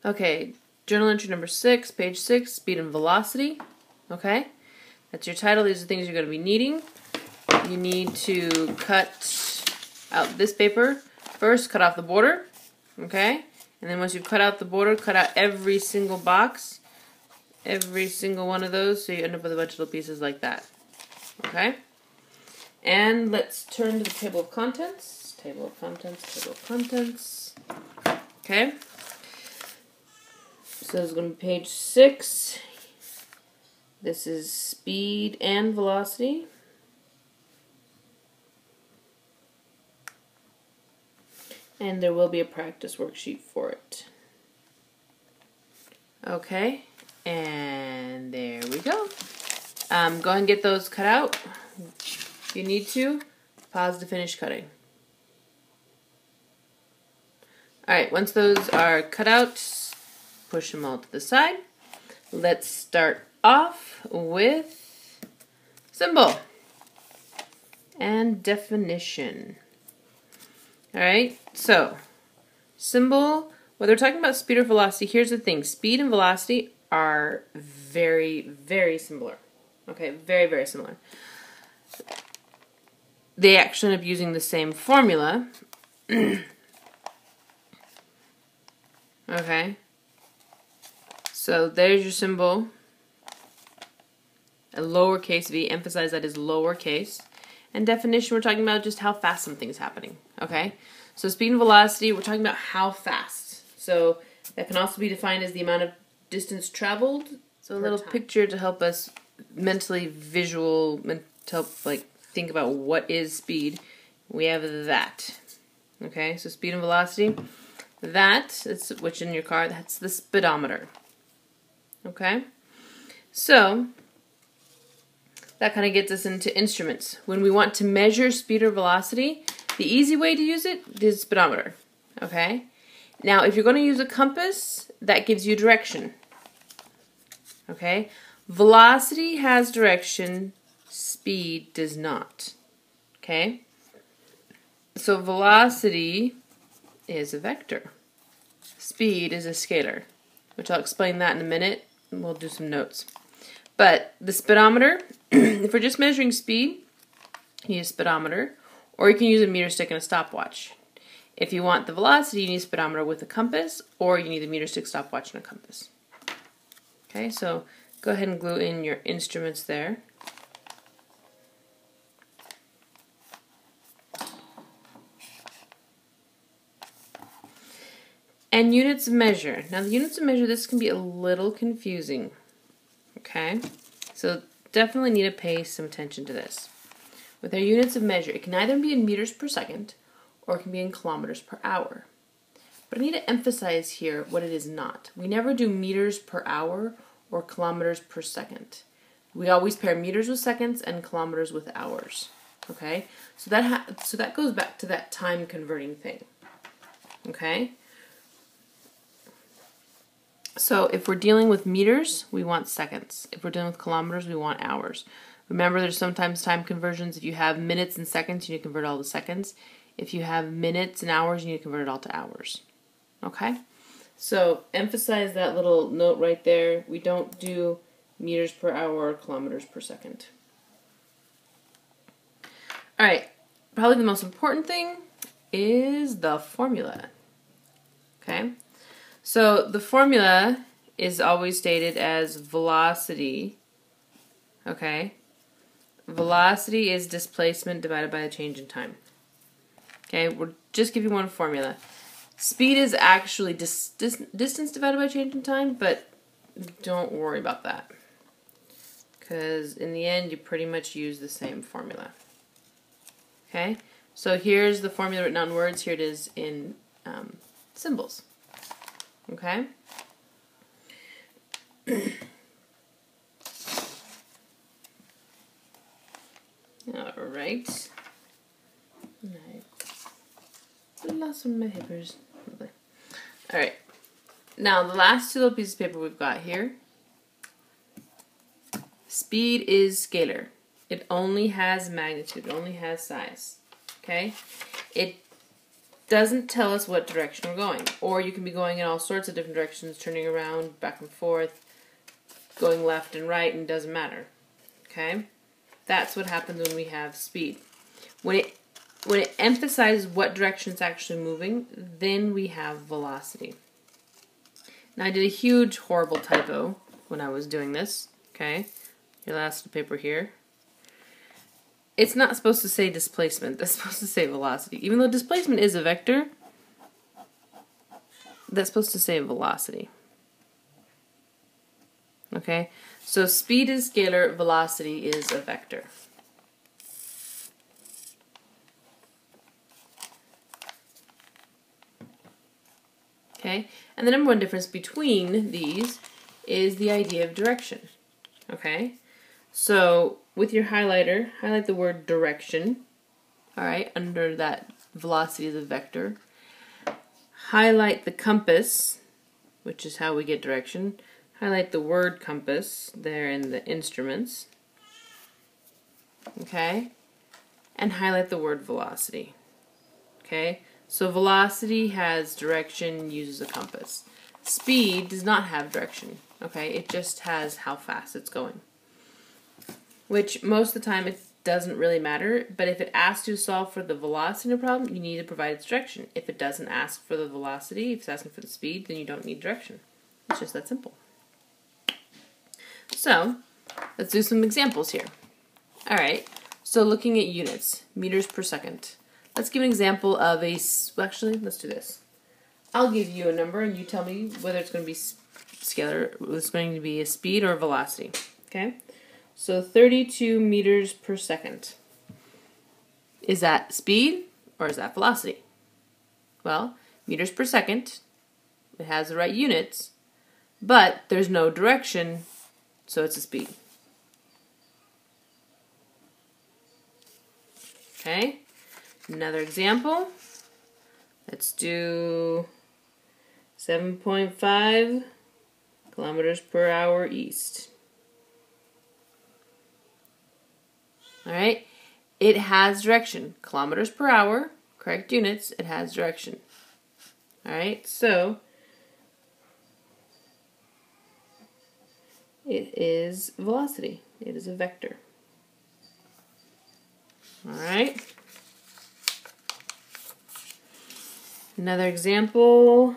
Okay, journal entry number 6, page 6, speed and velocity. Okay, that's your title. These are the things you're going to be needing. You need to cut out this paper first, cut off the border. Okay, and then once you've cut out the border, cut out every single box, every single one of those, so you end up with a bunch of little pieces like that. Okay, and let's turn to the table of contents. Table of contents, table of contents. Okay. So it's going to be page 6. This is speed and velocity. And there will be a practice worksheet for it. Okay, and there we go. Go ahead and get those cut out. If you need to, pause to finish cutting. Alright, once those are cut out, push them all to the side. Let's start off with symbol and definition. Alright, so symbol, whether we're talking about speed or velocity, here's the thing. Speed and velocity are very, very similar. Okay, very, very similar. They actually end up using the same formula. Okay. So there's your symbol, a lowercase v, emphasize that is lowercase. And definition, we're talking about just how fast something's happening, okay? So speed and velocity, we're talking about how fast. So that can also be defined as the amount of distance traveled. So a little picture to help us mentally to help think about what is speed. We have that, okay? So speed and velocity, that's which in your car, that's the speedometer. Okay, so that kind of gets us into instruments. When we want to measure speed or velocity, the easy way to use it is speedometer. Okay, now if you're going to use a compass, that gives you direction. Okay, velocity has direction, speed does not. Okay, so velocity is a vector, speed is a scalar, which I'll explain that in a minute. We'll do some notes. But the speedometer, if we're just measuring speed, you use speedometer, or you can use a meter stick and a stopwatch. If you want the velocity, you need a speedometer with a compass, or you need a meter stick, stopwatch, and a compass. Okay, so go ahead and glue in your instruments there. And units of measure. Now the units of measure, this can be a little confusing. Okay, so definitely need to pay some attention to this. With our units of measure, it can either be in meters per second or it can be in kilometers per hour. But I need to emphasize here what it is not. We never do meters per hour or kilometers per second. We always pair meters with seconds and kilometers with hours. Okay, so that goes back to that time converting thing. Okay. So if we're dealing with meters, we want seconds. If we're dealing with kilometers, we want hours. Remember, there's sometimes time conversions. If you have minutes and seconds, you need to convert all to seconds. If you have minutes and hours, you need to convert it all to hours. Okay? So emphasize that little note right there. We don't do meters per hour or kilometers per second. Alright, probably the most important thing is the formula. Okay? So the formula is always stated as velocity. Okay? Velocity is displacement divided by the change in time. Okay, we'll just give you one formula. Speed is actually distance divided by change in time, but don't worry about that. Because in the end, you pretty much use the same formula. Okay? So here's the formula written on words. Here it is in symbols. Okay? Alright. I lost some of my papers. Alright. Now, the last two little pieces of paper we've got here. Speed is scalar. It only has magnitude. It only has size. Okay? doesn't tell us what direction we're going. Or you can be going in all sorts of different directions, turning around, back and forth, going left and right, and it doesn't matter. Okay? That's what happens when we have speed. When it emphasizes what direction it's actually moving, then we have velocity. Now I did a huge, horrible typo when I was doing this. Okay? Your last paper here. It's not supposed to say displacement. That's supposed to say velocity. Even though displacement is a vector, that's supposed to say velocity. Okay? So speed is scalar, velocity is a vector. Okay? And the number one difference between these is the idea of direction. Okay? So with your highlighter, highlight the word direction. Alright, under that velocity is a vector. Highlight the compass, which is how we get direction. Highlight the word compass there in the instruments. Okay? And highlight the word velocity. Okay? So velocity has direction, uses a compass. Speed does not have direction. Okay? It just has how fast it's going. Which most of the time it doesn't really matter, but if it asks you to solve for the velocity in a problem, you need to provide its direction. If it doesn't ask for the velocity, if it's asking for the speed, then you don't need direction. It's just that simple. So, let's do some examples here. Alright, so looking at units, meters per second. Let's give an example of actually, let's do this. I'll give you a number and you tell me whether it's going to be scalar, it's going to be a speed or a velocity. Okay? So 32 meters per second. Is that speed or is that velocity? Well, meters per second, it has the right units, but there's no direction, so it's a speed. Okay, another example. Let's do 7.5 kilometers per hour east. Alright, it has direction. Kilometers per hour, correct units, it has direction. Alright, so it is velocity. It is a vector. Alright. Another example,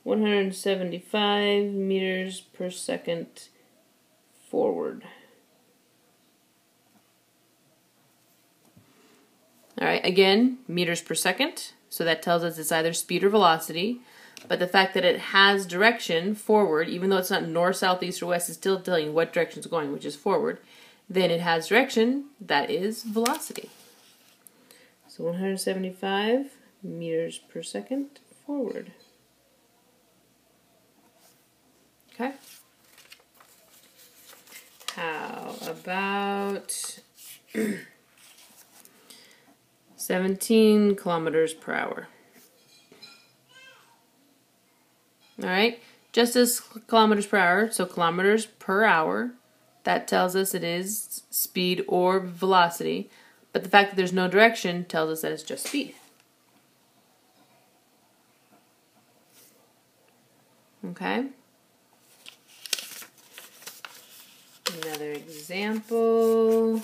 175 meters per second forward. Alright, again, meters per second, so that tells us it's either speed or velocity, but the fact that it has direction forward, even though it's not north, south, east, or west, is still telling you what direction it's going, which is forward, then it has direction, that is velocity. So 175 meters per second forward. Okay. How about 17 kilometers per hour? Alright, just as kilometers per hour, so kilometers per hour, that tells us it is speed or velocity, but the fact that there's no direction tells us that it's just speed. Okay. Another example.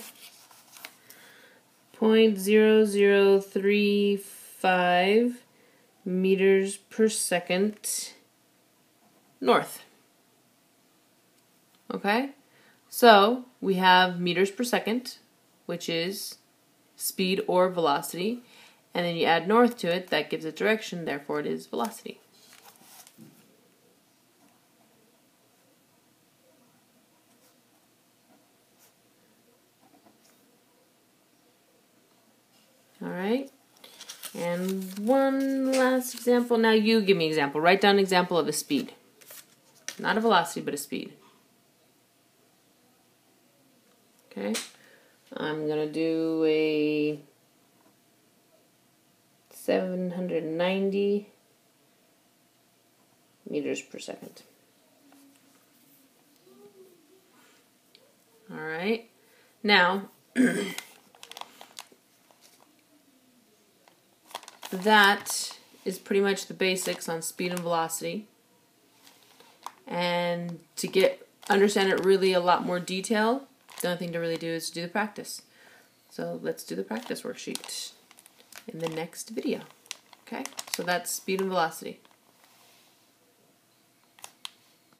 0.0035 meters per second north. Okay? So, we have meters per second, which is speed or velocity, and then you add north to it, that gives it direction, therefore it is velocity. Alright, and one last example. Now you give me an example. Write down an example of a speed. Not a velocity, but a speed. Okay, I'm going to do a 790 meters per second. Alright, now that is pretty much the basics on speed and velocity. And to understand it really a lot more detail, the only thing to really do is do the practice. So let's do the practice worksheet in the next video. Okay, so that's speed and velocity.